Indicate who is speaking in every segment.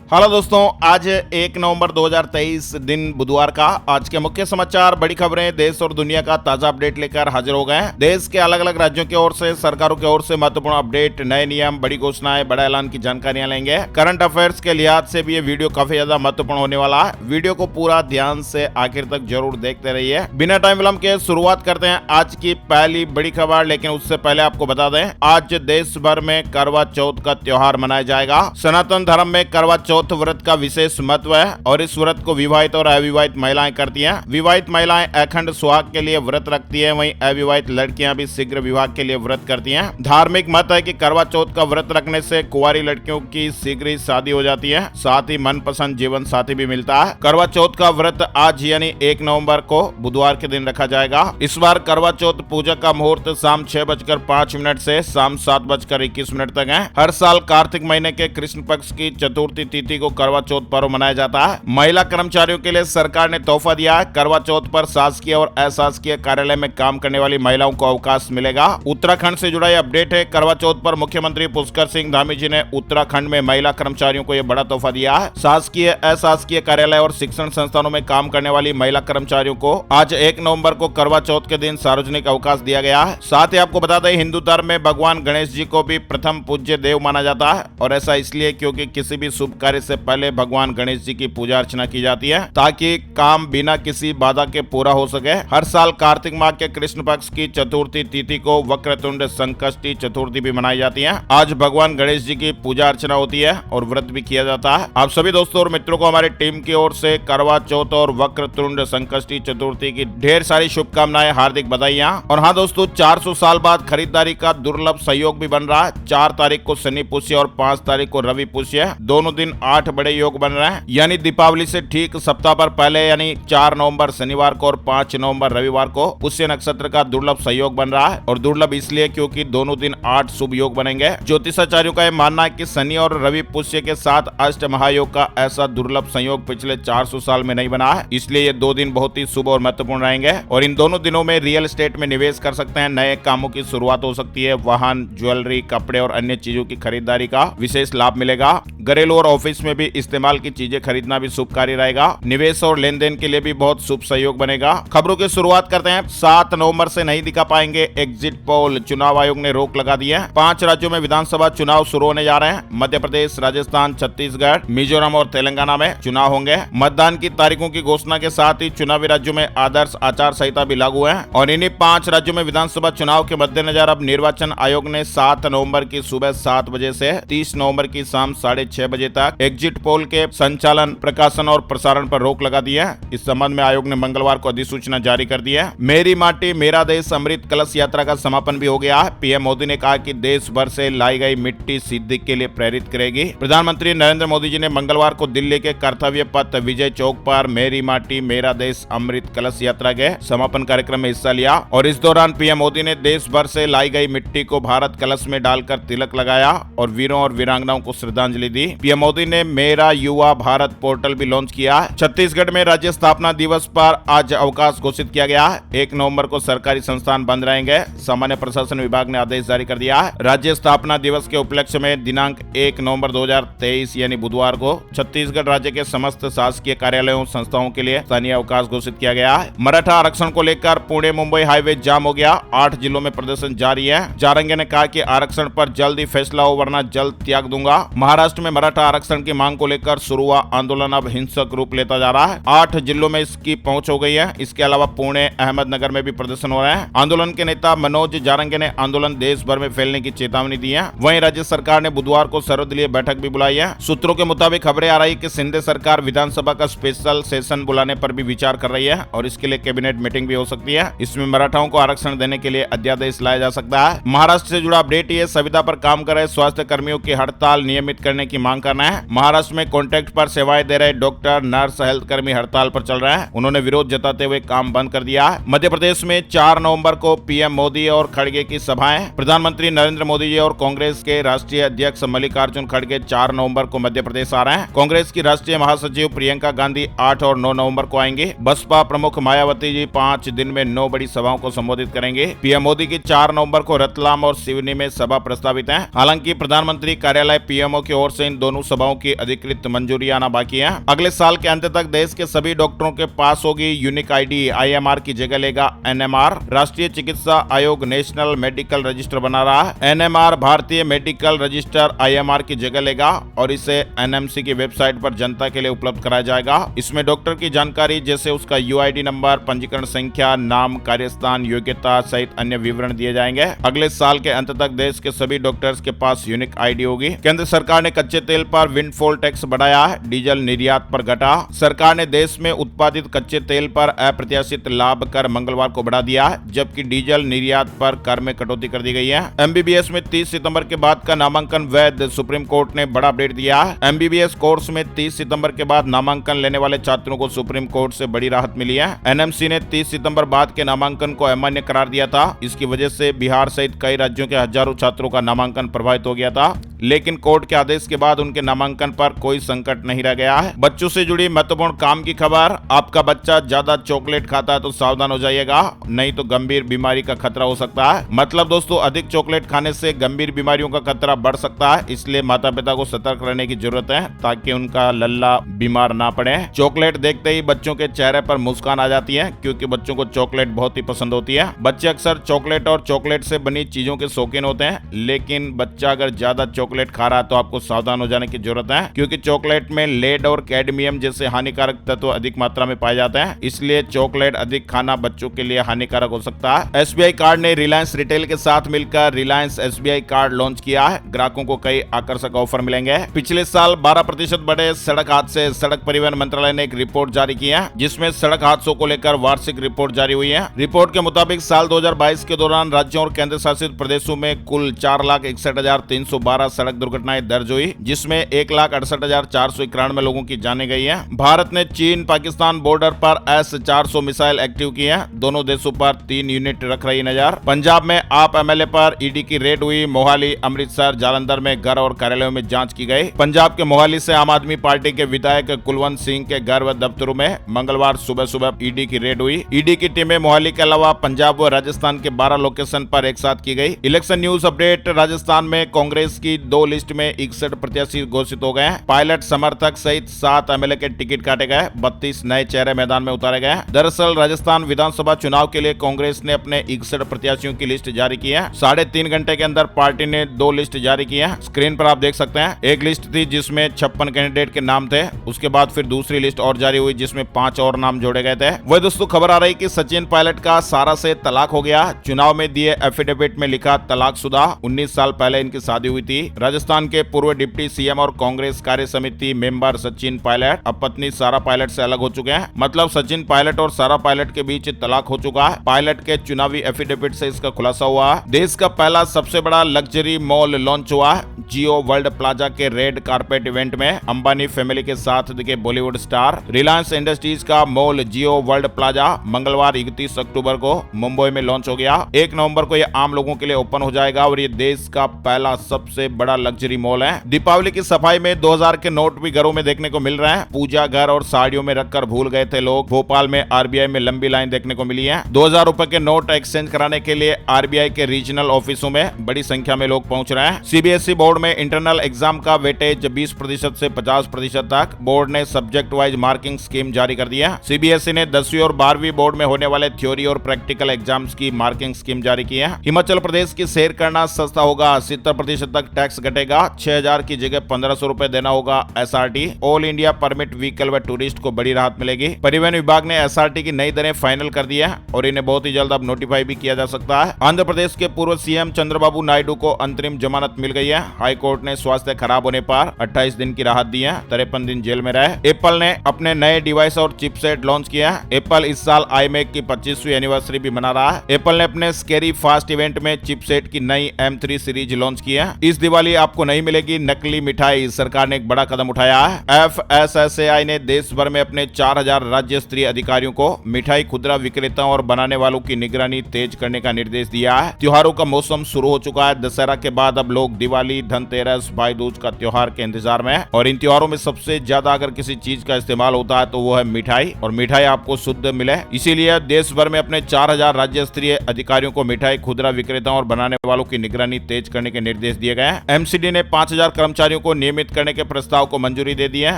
Speaker 1: Hello दोस्तों, आज 1 नवंबर 2023 दिन बुधवार का। आज के मुख्य समाचार, बड़ी खबरें, देश और दुनिया का ताजा अपडेट लेकर हाजिर हो गए हैं। देश के अलग अलग राज्यों की ओर से, सरकारों की ओर से महत्वपूर्ण अपडेट, नए नियम, बड़ी घोषणाएं, बड़ा ऐलान की जानकारियां लेंगे। करंट अफेयर्स के लिहाज से भी ये वीडियो काफी ज्यादा महत्वपूर्ण होने वाला है। वीडियो को पूरा ध्यान से आखिर तक जरूर देखते रहिए। बिना टाइम विलंब के शुरुआत करते हैं आज की पहली बड़ी खबर। लेकिन उससे पहले आपको बता दें, आज देश भर में करवा चौथ का त्योहार मनाया जाएगा। सनातन धर्म में करवा चौथ व्रत का विशेष महत्व है और इस व्रत को विवाहित और अविवाहित महिलाएं करती हैं। विवाहित महिलाएं अखंड सुहाग के लिए व्रत रखती हैं, वहीं अविवाहित लड़कियां भी शीघ्र विवाह के लिए व्रत करती हैं। धार्मिक मत है कि करवा चौथ का व्रत रखने से कुंवारी लड़कियों की शीघ्र ही शादी हो जाती है, साथ ही मनपसंद जीवन साथी भी मिलता है। करवा चौथ का व्रत आज यानी 1 नवंबर को बुधवार के दिन रखा जाएगा। इस बार करवा चौथ पूजा का मुहूर्त शाम 6:05 से शाम 7:21 तक है। हर साल कार्तिक महीने के कृष्ण पक्ष की चतुर्थी तिथि को करवा चौथ पर्व मनाया जाता है। महिला कर्मचारियों के लिए सरकार ने तोहफा दिया है। करवा चौथ पर शासकीय और अशासकीय कार्यालय में काम करने वाली महिलाओं को अवकाश मिलेगा। उत्तराखंड से जुड़ा यह अपडेट है। करवा चौथ पर मुख्यमंत्री पुष्कर सिंह धामी जी ने उत्तराखंड में महिला कर्मचारियों को यह बड़ा तोहफा दिया है। शासकीय, अशासकीय कार्यालय और शिक्षण संस्थानों में काम करने वाली महिला कर्मचारियों को आज 1 नवंबर को करवा चौथ के दिन सार्वजनिक अवकाश दिया गया है। साथ ही आपको बता दें, हिंदू धर्म में भगवान गणेश जी को भी प्रथम पूज्य देव माना जाता है और ऐसा इसलिए क्योंकि किसी भी शुभ कार्य से पहले भगवान गणेश जी की पूजा अर्चना की जाती है ताकि काम बिना किसी बाधा के पूरा हो सके। हर साल कार्तिक माह के कृष्ण पक्ष की चतुर्थी तिथि को वक्रतुंड संकष्टी चतुर्थी भी मनाई जाती है। आज भगवान गणेश जी की पूजा अर्चना होती है और व्रत भी किया जाता है। आप सभी दोस्तों और मित्रों को हमारी टीम की ओर से करवा चौथ और वक्रतुंड संकष्टी चतुर्थी की ढेर सारी शुभकामनाएं, हार्दिक बधाइयां। और हाँ दोस्तों, 400 साल बाद खरीदारी का दुर्लभ सहयोग भी बन रहा है। 4 तारीख को शनि पुष्य और 5 तारीख को रवि पुष्य, दोनों दिन 8 बड़े योग बन रहे हैं। यानी दीपावली से ठीक सप्ताह भर पहले यानी 4 नवंबर शनिवार को और 5 नवंबर रविवार को पुष्य नक्षत्र का दुर्लभ सहयोग बन रहा है। और दुर्लभ इसलिए क्योंकि दोनों दिन 8 शुभ योग बनेंगे। ज्योतिषाचार्यों का यह मानना है कि शनि और रवि पुष्य के साथ अष्ट महायोग का ऐसा दुर्लभ संयोग पिछले 400 साल में नहीं बना है, इसलिए ये 2 दिन बहुत ही शुभ और महत्वपूर्ण रहेंगे। और इन दोनों दिनों में रियल एस्टेट में निवेश कर सकते हैं, नए कामों की शुरुआत हो सकती है, वाहन, ज्वेलरी, कपड़े और अन्य चीजों की खरीदारी का विशेष लाभ मिलेगा। घरेलू और ऑफिस में भी इस्तेमाल की चीजें खरीदना भी शुभकारी रहेगा। निवेश और लेन देन के लिए भी बहुत शुभ सहयोग बनेगा। खबरों की शुरुआत करते हैं। 7 नवंबर से नहीं दिखा पाएंगे एग्जिट पोल, चुनाव आयोग ने रोक लगा दी है। 5 राज्यों में विधानसभा चुनाव शुरू होने जा रहे हैं। मध्य प्रदेश, राजस्थान, छत्तीसगढ़, मिजोरम और तेलंगाना में चुनाव होंगे। मतदान की तारीखों की घोषणा के साथ ही चुनावी राज्यों में आदर्श आचार संहिता भी लागू है। और इन्हीं 5 राज्यों में विधानसभा चुनाव के मद्देनजर अब निर्वाचन आयोग ने 7 नवंबर की सुबह 7 बजे से 30 नवंबर की शाम 6:30 बजे तक एग्जिट पोल के संचालन, प्रकाशन और प्रसारण पर रोक लगा दी है। इस संबंध में आयोग ने मंगलवार को अधिसूचना जारी कर दी है। मेरी माटी मेरा देश अमृत कलश यात्रा का समापन भी हो गया है। पीएम मोदी ने कहा कि देश भर से लाई गई मिट्टी सिद्धि के लिए प्रेरित करेगी। प्रधानमंत्री नरेंद्र मोदी जी ने मंगलवार को दिल्ली के कर्तव्य पथ विजय चौक पर मेरी माटी मेरा देश अमृत कलश यात्रा के समापन कार्यक्रम में हिस्सा लिया और इस दौरान पीएम मोदी ने देश भर से लाई गई मिट्टी को भारत कलश में डालकर तिलक लगाया और वीरों और वीरांगनाओं को श्रद्धांजलि दी। पीएम मोदी ने मेरा युवा भारत पोर्टल भी लॉन्च किया। छत्तीसगढ़ में राज्य स्थापना दिवस पर आज अवकाश घोषित किया गया है। 1 नवंबर को सरकारी संस्थान बंद रहेंगे। सामान्य प्रशासन विभाग ने आदेश जारी कर दिया है। राज्य स्थापना दिवस के उपलक्ष्य में दिनांक 1 नवंबर 2023 यानी बुधवार को छत्तीसगढ़ राज्य के समस्त शासकीय कार्यालयों, संस्थाओं के लिए स्थानीय अवकाश घोषित किया गया है। मराठा आरक्षण को लेकर पुणे मुंबई हाईवे जाम हो गया। 8 जिलों में प्रदर्शन जारी है। जारंगे ने कहा कि आरक्षण पर जल्द ही फैसला हो वरना जल्द त्याग दूंगा। महाराष्ट्र में मराठा आरक्षण की मांग को लेकर शुरू हुआ आंदोलन अब हिंसक रूप लेता जा रहा है। 8 जिलों में इसकी पहुंच हो गई है। इसके अलावा पुणे, अहमदनगर में भी प्रदर्शन हो रहे हैं। आंदोलन के नेता मनोज जारंगे ने आंदोलन देश भर में फैलने की चेतावनी दी है। वहीं राज्य सरकार ने बुधवार को सर्वदलीय बैठक भी बुलाई है। सूत्रों के मुताबिक खबरें आ रही कि शिंदे सरकार विधानसभा का स्पेशल सेशन बुलाने पर भी विचार कर रही है और इसके लिए कैबिनेट मीटिंग भी हो सकती है। इसमें मराठाओं को आरक्षण देने के लिए अध्यादेश लाया जा सकता है। महाराष्ट्र से जुड़ा अपडेट ये, संविदा पर काम कर रहे स्वास्थ्य कर्मियों की हड़ताल नियमित करने की मांग करना है। महाराष्ट्र में कॉन्ट्रैक्ट पर सेवाएं दे रहे डॉक्टर, नर्स, हेल्थ कर्मी हड़ताल पर चल रहे हैं। उन्होंने विरोध जताते हुए काम बंद कर दिया है। मध्य प्रदेश में 4 नवंबर को पीएम मोदी और खड़गे की सभाएं। प्रधानमंत्री नरेंद्र मोदी जी और कांग्रेस के राष्ट्रीय अध्यक्ष मल्लिकार्जुन खड़गे 4 नवंबर को मध्य प्रदेश आ रहे हैं। कांग्रेस की राष्ट्रीय महासचिव प्रियंका गांधी 8 और 9 नवंबर को आएंगे। बसपा प्रमुख मायावती जी 5 दिन में 9 बड़ी सभाओं को संबोधित करेंगे। पीएम मोदी की 4 नवंबर को रतलाम और सिवनी में सभा प्रस्तावित है। हालांकि प्रधानमंत्री कार्यालय पीएमओ की ओर से इन दोनों सभाओं दवाओं की अधिकृत मंजूरी आना बाकी है। अगले साल के अंत तक देश के सभी डॉक्टरों के पास होगी यूनिक आईडी। IMR की जगह लेगा NMR। राष्ट्रीय चिकित्सा आयोग नेशनल मेडिकल रजिस्टर बना रहा है। NMR भारतीय मेडिकल रजिस्टर IMR की जगह लेगा और इसे NMC की वेबसाइट पर जनता के लिए उपलब्ध कराया जाएगा। इसमें डॉक्टर की जानकारी जैसे उसका UID नंबर, पंजीकरण संख्या, नाम, कार्यस्थान, योग्यता सहित अन्य विवरण दिए जाएंगे। अगले साल के अंत तक देश के सभी डॉक्टर्स के पास यूनिक आईडी होगी। केंद्र सरकार ने कच्चे तेल पर विंडफॉल टैक्स बढ़ाया है। डीजल निर्यात पर घटा। सरकार ने देश में उत्पादित कच्चे तेल पर अप्रत्याशित लाभ कर मंगलवार को बढ़ा दिया है, जबकि डीजल निर्यात पर कर में कटौती कर दी गई है। MBBS में 30 सितंबर के बाद का नामांकन वैध। सुप्रीम कोर्ट ने बड़ा अपडेट दिया है। MBBS कोर्स में 30 सितंबर के बाद नामांकन लेने वाले छात्रों को सुप्रीम कोर्ट से बड़ी राहत मिली है। NMC ने 30 सितंबर बाद के नामांकन को अमान्य करार दिया था। इसकी वजह से बिहार सहित कई राज्यों के हजारों छात्रों का नामांकन प्रभावित हो गया था, लेकिन कोर्ट के आदेश के बाद उनके नामांकन पर कोई संकट नहीं रह गया है। बच्चों से जुड़ी महत्वपूर्ण काम की खबर। आपका बच्चा ज्यादा चॉकलेट खाता है तो सावधान हो जाइएगा, नहीं तो गंभीर बीमारी का खतरा हो सकता है। मतलब दोस्तों, अधिक चॉकलेट खाने से गंभीर बीमारियों का खतरा बढ़ सकता है, इसलिए माता पिता को सतर्क रहने की जरूरत है ताकि उनका लल्ला बीमार ना पड़े। चॉकलेट देखते ही बच्चों के चेहरे पर मुस्कान आ जाती है, क्योंकि बच्चों को चॉकलेट बहुत ही पसंद होती है। बच्चे अक्सर चॉकलेट और चॉकलेट से बनी चीजों के शौकीन होते हैं, लेकिन बच्चा अगर ज्यादा चॉकलेट खा रहा है तो आपको सावधान हो जाने की जरूरत है, क्योंकि चॉकलेट में लेड और कैडमियम जैसे हानिकारक तत्व अधिक मात्रा में पाए जाते हैं। इसलिए चॉकलेट अधिक खाना बच्चों के लिए हानिकारक हो सकता है। SBI कार्ड ने रिलायंस रिटेल के साथ मिलकर रिलायंस SBI कार्ड लॉन्च किया है। ग्राहकों को कई आकर्षक ऑफर मिलेंगे। पिछले साल 12% बढ़े सड़क हादसे। सड़क परिवहन मंत्रालय ने एक रिपोर्ट जारी की है, जिसमें सड़क हादसों को लेकर वार्षिक रिपोर्ट जारी हुई है। रिपोर्ट के मुताबिक साल 2022 के दौरान राज्यों और केंद्र शासित प्रदेशों में कुल 4,61,312 सड़क दुर्घटनाएं दर्ज हुई, जिसमें 1,68,491 लोगों की जाने गई है। भारत ने चीन पाकिस्तान बॉर्डर पर S-400 मिसाइल एक्टिव की है। दोनों देशों पर 3 यूनिट रख रही नजर। पंजाब में आप MLA पर ED की रेड हुई। मोहाली, अमृतसर, जालंधर में घर और कार्यालयों में जांच की गई। पंजाब के मोहाली से आम आदमी पार्टी के विधायक कुलवंत सिंह के घर व दफ्तरों में मंगलवार सुबह सुबह ED की रेड हुई। ED की टीमें मोहाली के अलावा पंजाब व राजस्थान के 12 लोकेशन पर एक साथ की गई। Election news update. राजस्थान में कांग्रेस की 2 लिस्ट में 61 प्रत्याशी घोषित हो गए। पायलट समर्थक सहित 7 MLA के टिकट काटे गए। 32 नए चेहरे मैदान में उतारे गए। दरअसल राजस्थान विधानसभा चुनाव के लिए कांग्रेस ने अपने 61 प्रत्याशियों की लिस्ट जारी की है। 3.5 घंटे के अंदर पार्टी ने 2 लिस्ट जारी की है। स्क्रीन पर आप देख सकते हैं। एक लिस्ट थी जिसमें 56 कैंडिडेट के नाम थे। उसके बाद फिर दूसरी लिस्ट और जारी हुई जिसमें 5 और नाम जोड़े गए थे। वह दोस्तों खबर आ रही कि सचिन पायलट का सारा से तलाक हो गया। चुनाव में दिए एफिडेविट में लिखा तलाकशुदा। 19 साल पहले इनकी शादी हुई थी। राजस्थान के पूर्व डिप्टी CM और कांग्रेस कार्य समिति मेंबर सचिन पायलट अब पत्नी सारा पायलट से अलग हो चुके हैं। मतलब सचिन पायलट और सारा पायलट के बीच तलाक हो चुका है। पायलट के चुनावी एफिडेविट से इसका खुलासा हुआ। देश का पहला सबसे बड़ा लग्जरी मॉल लॉन्च हुआ। जियो वर्ल्ड प्लाजा के रेड कारपेट इवेंट में अंबानी फैमिली के साथ दिखे बॉलीवुड स्टार। रिलायंस इंडस्ट्रीज का मॉल जियो वर्ल्ड प्लाजा मंगलवार 31 अक्टूबर को मुंबई में लॉन्च हो गया। 1 नवंबर को यह आम लोगों के लिए ओपन हो जाएगा और ये देश का पहला सबसे बड़ा लग्जरी मॉल है। दीपावली की सफाई में 2000 के नोट भी घरों में देखने को मिल रहे हैं। पूजा घर और साड़ियों में रखकर भूल गए थे लोग। भोपाल में RBI में लंबी लाइन देखने को मिली है। 2000 रुपए के नोट एक्सचेंज कराने के लिए RBI के रीजनल ऑफिसों में बड़ी संख्या में लोग पहुंच रहे हैं। CBSE बोर्ड में इंटरनल एग्जाम का वेटेज 20% से 50% तक। बोर्ड ने सब्जेक्ट वाइज मार्किंग स्कीम जारी कर दी है। CBSE ने 10वीं और 12वीं बोर्ड में होने वाले थ्योरी और प्रैक्टिकल एग्जाम्स की मार्किंग स्कीम जारी की है। हिमाचल प्रदेश की सैर करना सस्ता होगा। 70% तक टैक्स घटेगा। 6000 की जगह 1500 रुपए देना होगा SRT। All India permit vehicle व टूरिस्ट को बड़ी राहत मिलेगी। परिवहन विभाग ने SRT की नई दरें फाइनल कर दी है और इन्हें बहुत ही जल्द अब नोटिफाई भी किया जा सकता है। आंध्र प्रदेश के पूर्व CM चंद्रबाबू नायडू को अंतरिम जमानत मिल गई है। हाई कोर्ट ने स्वास्थ्य खराब होने पर 28 दिन की राहत दी है। 53 दिन जेल में रहे। एप्पल ने अपने नए डिवाइस और चिपसेट लॉन्च किया है। एप्पल इस साल iMac की 25वीं एनिवर्सरी भी मना रहा है। एप्पल ने अपने स्केरी फास्ट इवेंट में चिपसेट की नई M3 सीरीज लॉन्च की है। इस दिवाली आपको नहीं मिलेगी नकली मिठाई। सरकार ने एक बड़ा कदम उठाया है। FSSAI ने देश भर में अपने 4000 राज्य स्तरीय अधिकारियों को मिठाई खुदरा विक्रेताओं और बनाने वालों की निगरानी तेज करने का निर्देश दिया है। त्योहारों का मौसम शुरू हो चुका है। दशहरा के बाद अब लोग दिवाली, धनतेरस, भाई दूज का त्योहार के इंतजार में है और इन त्योहारों में सबसे ज्यादा अगर किसी चीज का इस्तेमाल होता है तो वो है मिठाई, और मिठाई आपको शुद्ध मिले इसीलिए देश भर में अपने 4000 राज्य स्तरीय अधिकारियों को मिठाई खुदरा विक्रेताओं और बनाने वालों की निगरानी तेज करने के निर्देश दिए गए हैं। एमसीडी ने 5000 कर्मचारियों को नियमित करने के प्रस्ताव को मंजूरी दे दी है।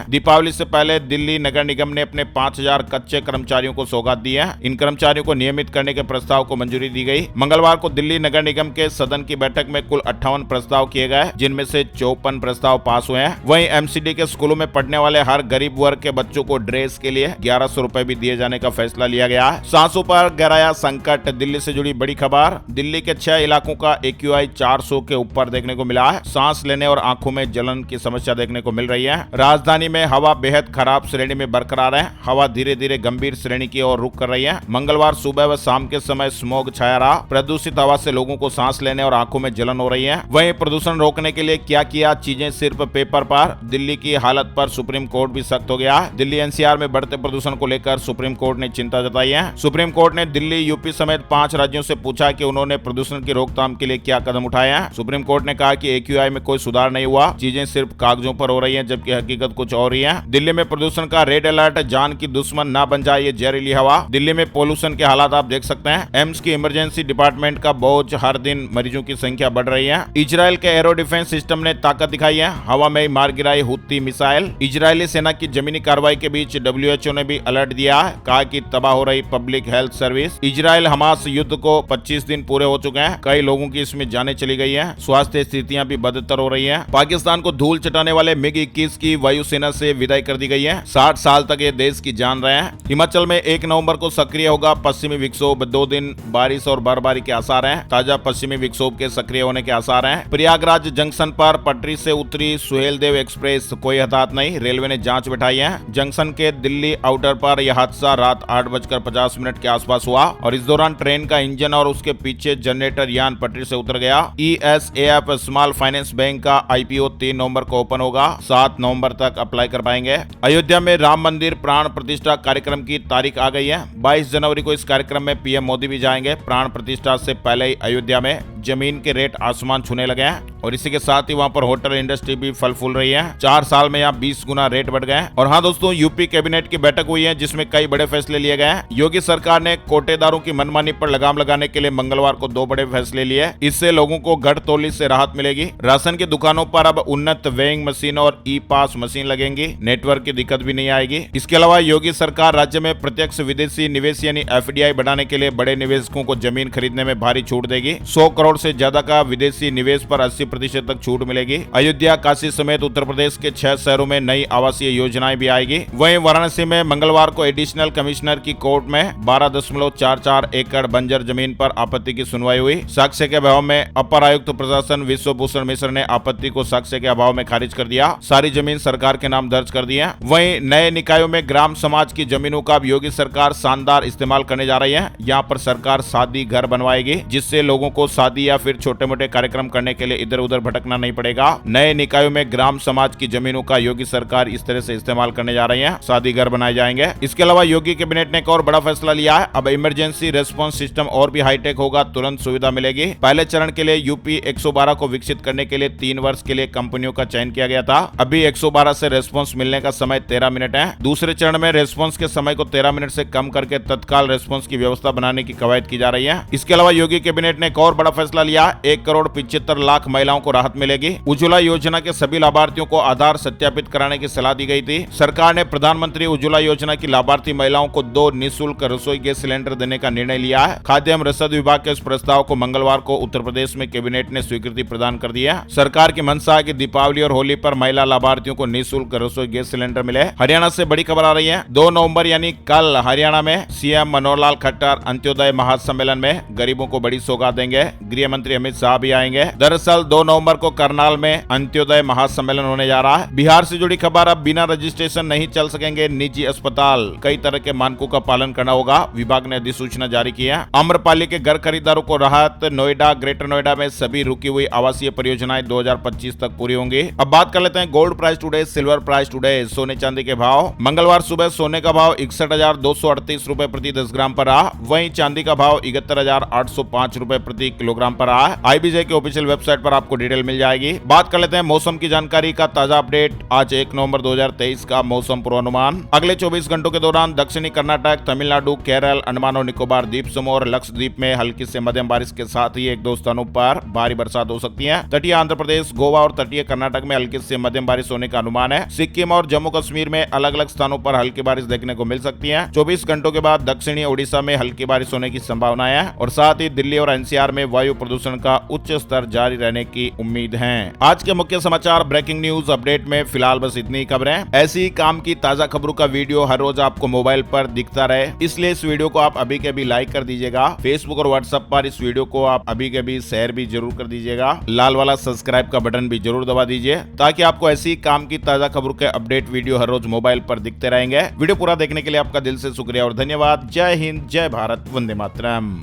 Speaker 1: दीपावली से पहले दिल्ली नगर निगम ने अपने 5000 कच्चे कर्मचारियों को सौगात दी है। इन कर्मचारियों को नियमित करने के प्रस्ताव को मंजूरी दी गई। मंगलवार को दिल्ली नगर निगम के सदन की बैठक में कुल 58 प्रस्ताव किए गए, जिनमें से 54 प्रस्ताव पास हुए हैं। वहीं एमसीडी के स्कूलों में पढ़ने वाले हर गरीब वर्ग के बच्चों को ड्रेस के लिए 1100 रुपए भी दिए जाने का फैसला लिया गया है। सांसों पर गहराया संकट। दिल्ली से जुड़ी बड़ी खबर। दिल्ली के 6 इलाकों का AQI 400 के ऊपर देखने को मिला है। सांस लेने और आंखों में जलन की समस्या देखने को मिल रही है। राजधानी में हवा बेहद खराब श्रेणी में बरकरार है। हवा धीरे धीरे गंभीर श्रेणी की ओर रुख कर रही है। मंगलवार सुबह व शाम के समय स्मॉग छाया रहा। प्रदूषित हवा से लोगों को सांस लेने और आंखों में जलन हो रही है। वहीं प्रदूषण रोकने के लिए क्या किया, चीजें सिर्फ पेपर पर। दिल्ली की हालत पर सुप्रीम कोर्ट भी सख्त हो गया। दिल्ली NCR में बढ़ते प्रदूषण को लेकर सुप्रीम कोर्ट ने चिंता जताई है। सुप्रीम कोर्ट ने दिल्ली, यूपी समेत 5 राज्यों से पूछा कि उन्होंने प्रदूषण की रोकथाम के लिए क्या कदम उठाए हैं। सुप्रीम कोर्ट ने कहा कि AQI में कोई सुधार नहीं हुआ, चीजें सिर्फ कागजों पर हो रही हैं, जबकि हकीकत कुछ और ही है। दिल्ली में प्रदूषण का रेड अलर्ट। जान की दुश्मन ना बन जाए ये जहरीली हवा। दिल्ली में पोल्यूशन के हालात आप देख सकते हैं। एम्स की इमरजेंसी डिपार्टमेंट का बोझ, हर दिन मरीजों की संख्या बढ़ रही है। इजराइल के एरो डिफेंस सिस्टम ने ताकत दिखाई है। हवा में मार गिराई हुती मिसाइल। इजरायली सेना की जमीनी कार्रवाई के बीच WHO ने भी अलर्ट दिया है, कहा कि तबाह हो रही public health service. Israel Hamas युद्ध को 25 दिन पूरे हो चुके हैं। कई लोगों की इसमें जानें चली गई है। स्वास्थ्य स्थितियां भी बदतर हो रही है। पाकिस्तान को धूल चटाने वाले MiG-21 की वायुसेना से विदाई कर दी गई है। 60 साल तक ये देश की जान रहे हैं। हिमाचल में 1 नवंबर को सक्रिय होगा पश्चिमी विक्षोभ। 2 दिन बारिश और बर्फबारी के आसार हैं। ताजा पश्चिमी विक्षोभ के सक्रिय होने के आसार हैं। प्रयागराज जंक्शन पर पटरी से उतरी सुहेलदेव एक्सप्रेस, कोई हताहत नहीं। रेलवे ने जांच बैठाई है। जंक्शन के दिल्ली आउटर पर यह हादसा रात 8:50 के आसपास हुआ और इस दौरान ट्रेन का इंजन और उसके पीछे जनरेटर यान पटरी से उतर गया। ESAF स्मॉल फाइनेंस बैंक का IPO 3 नवंबर को ओपन होगा। 7 नवंबर तक अप्लाई कर पाएंगे। अयोध्या में राम मंदिर प्राण प्रतिष्ठा कार्यक्रम की तारीख आ गई है। 22 जनवरी को इस कार्यक्रम में PM मोदी भी जाएंगे। प्राण प्रतिष्ठा से पहले ही अयोध्या में जमीन के रेट आसमान छूने लगे हैं और इसी के साथ ही वहां पर होटल इंडस्ट्री भी फल फूल रही है। 4 साल में यहाँ 20 गुना रेट बढ़ गए। और हाँ दोस्तों, यूपी कैबिनेट की बैठक हुई है जिसमें कई बड़े फैसले लिए गए हैं। योगी सरकार ने कोटेदारों की मनमानी पर लगाम लगाने के लिए मंगलवार को 2 बड़े फैसले लिए। इससे लोगों को घटतौली से राहत मिलेगी। राशन की दुकानों पर अब उन्नत वेइंग मशीन और E-पास मशीन लगेंगी। नेटवर्क की दिक्कत भी नहीं आएगी। इसके अलावा योगी सरकार राज्य में प्रत्यक्ष विदेशी निवेश यानी FDI बढ़ाने के लिए बड़े निवेशकों को जमीन खरीदने में भारी छूट देगी। 100 करोड़ से ज्यादा का विदेशी निवेश पर 80% तक छूट मिलेगी। अयोध्या, काशी समेत उत्तर प्रदेश के 6 शहरों में नई आवासीय योजनाएं भी आएगी। वहीं वाराणसी में मंगलवार को एडिशनल कमिश्नर की कोर्ट में 12.44 एकड़ बंजर जमीन पर आपत्ति की सुनवाई हुई। साक्ष्य के अभाव में अपर आयुक्त प्रशासन विश्वभूषण मिश्र ने आपत्ति को साक्ष्य के अभाव में खारिज कर दिया। सारी जमीन सरकार के नाम दर्ज कर दी है। वहीं नए निकायों में ग्राम समाज की जमीनों का योगी सरकार शानदार इस्तेमाल करने जा रही है। यहाँ पर सरकार शादी घर बनवाएगी, जिससे लोगों को शादी या फिर छोटे मोटे कार्यक्रम करने के लिए इधर उधर भटकना नहीं पड़ेगा। नए निकायों में ग्राम समाज की जमीनों का योगी सरकार इस तरह से इस्तेमाल करने जा रही है। शादी घर बनाए जाएंगे। इसके अलावा योगी कैबिनेट ने एक और बड़ा फैसला लिया है। अब इमरजेंसी रेस्पॉन्स सिस्टम और भी हाईटेक होगा, तुरंत सुविधा मिलेगी। पहले चरण के लिए यूपी 112 को विकसित करने के लिए 3 वर्ष के लिए कंपनियों का चयन किया गया था। अभी 112 से रेस्पॉन्स मिलने का समय 13 मिनट है। दूसरे चरण में रेस्पॉन्स के समय को 13 मिनट से कम करके तत्काल रेस्पॉन्स की व्यवस्था बनाने की कवायद की जा रही है। इसके अलावा योगी कैबिनेट ने एक और बड़ा फैसला लिया। 1,75,00,000 महिलाओं को राहत मिलेगी। उज्ज्वला योजना के सभी लाभार्थियों को आधार सत्यापित कराने की सलाह दी गई थी। सरकार ने प्रधानमंत्री उज्ज्वला योजना की लाभार्थी महिलाओं को 2 निःशुल्क रसोई गैस सिलेंडर देने का निर्णय लिया है। खाद्य एवं रसद विभाग के इस प्रस्ताव को मंगलवार को उत्तर प्रदेश में कैबिनेट ने स्वीकृति प्रदान कर दी है। सरकार की मंशा है कि दीपावली और होली पर महिला लाभार्थियों को निःशुल्क रसोई गैस सिलेंडर मिले। हरियाणा से बड़ी खबर आ रही है। 2 नवंबर यानी कल हरियाणा में CM मनोहर लाल खट्टर अंत्योदय महासम्मेलन में गरीबों को बड़ी सौगात देंगे। गृह मंत्री अमित शाह भी आएंगे। दरअसल 2 नवंबर को करनाल में अंत्योदय महासम्मेलन होने जा रहा है। बिहार से जुड़ी खबर। अब बिना रजिस्ट्रेशन नहीं चल सकेंगे निजी अस्पताल। कई तरह के मानकों का पालन करना होगा। विभाग ने अधिसूचना जारी की है। आम्रपाली के घर खरीदारों को राहत। नोएडा, ग्रेटर नोएडा में सभी रुकी हुई आवासीय परियोजनाएं 2025 तक पूरी होंगी। अब बात कर लेते हैं gold price today, silver price today, सोने चांदी के भाव। मंगलवार सुबह सोने का भाव 61,238 रुपए प्रति 10 ग्राम पर रहा। वहीं चांदी का भाव 71,805 रुपए प्रति किलोग्राम प्रोग्राम पर रहा है। आईबीजे की ऑफिशियल वेबसाइट पर आपको डिटेल मिल जाएगी। बात कर लेते हैं मौसम की जानकारी का ताजा अपडेट। आज 1 नवंबर 2023 का मौसम पूर्वानुमान। अगले 24 घंटों के दौरान दक्षिणी कर्नाटक, तमिलनाडु, केरल, अंडमान और निकोबार द्वीप समूह और लक्षद्वीप में हल्की से मध्यम बारिश के साथ ही एक दो स्थानों पर भारी बरसात हो सकती है। तटीय आंध्र प्रदेश, गोवा और तटीय कर्नाटक में हल्की से मध्यम बारिश होने का अनुमान है। सिक्किम और जम्मू कश्मीर में अलग अलग स्थानों पर हल्की बारिश देखने को मिल सकती है। 24 घंटों के बाद दक्षिणी ओडिशा में हल्की बारिश होने की संभावना है और साथ ही दिल्ली और एनसीआर में वायु प्रदूषण का उच्च स्तर जारी रहने की उम्मीद है। आज के मुख्य समाचार ब्रेकिंग न्यूज अपडेट में फिलहाल बस इतनी ही खबरें। ऐसी ही काम की ताजा खबरों का वीडियो हर रोज आपको मोबाइल पर दिखता रहे, इसलिए इस वीडियो को आप अभी के अभी लाइक कर दीजिएगा। फेसबुक और व्हाट्सएप पर इस वीडियो को आप अभी के अभी शेयर भी जरूर कर दीजिएगा। लाल वाला सब्सक्राइब का बटन भी जरूर दबा दीजिए ताकि आपको ऐसी काम की ताजा खबरों के अपडेट वीडियो हर रोज मोबाइल पर दिखते रहेंगे। वीडियो पूरा देखने के लिए आपका दिल से शुक्रिया और धन्यवाद। जय हिंद, जय भारत, वंदे मातरम।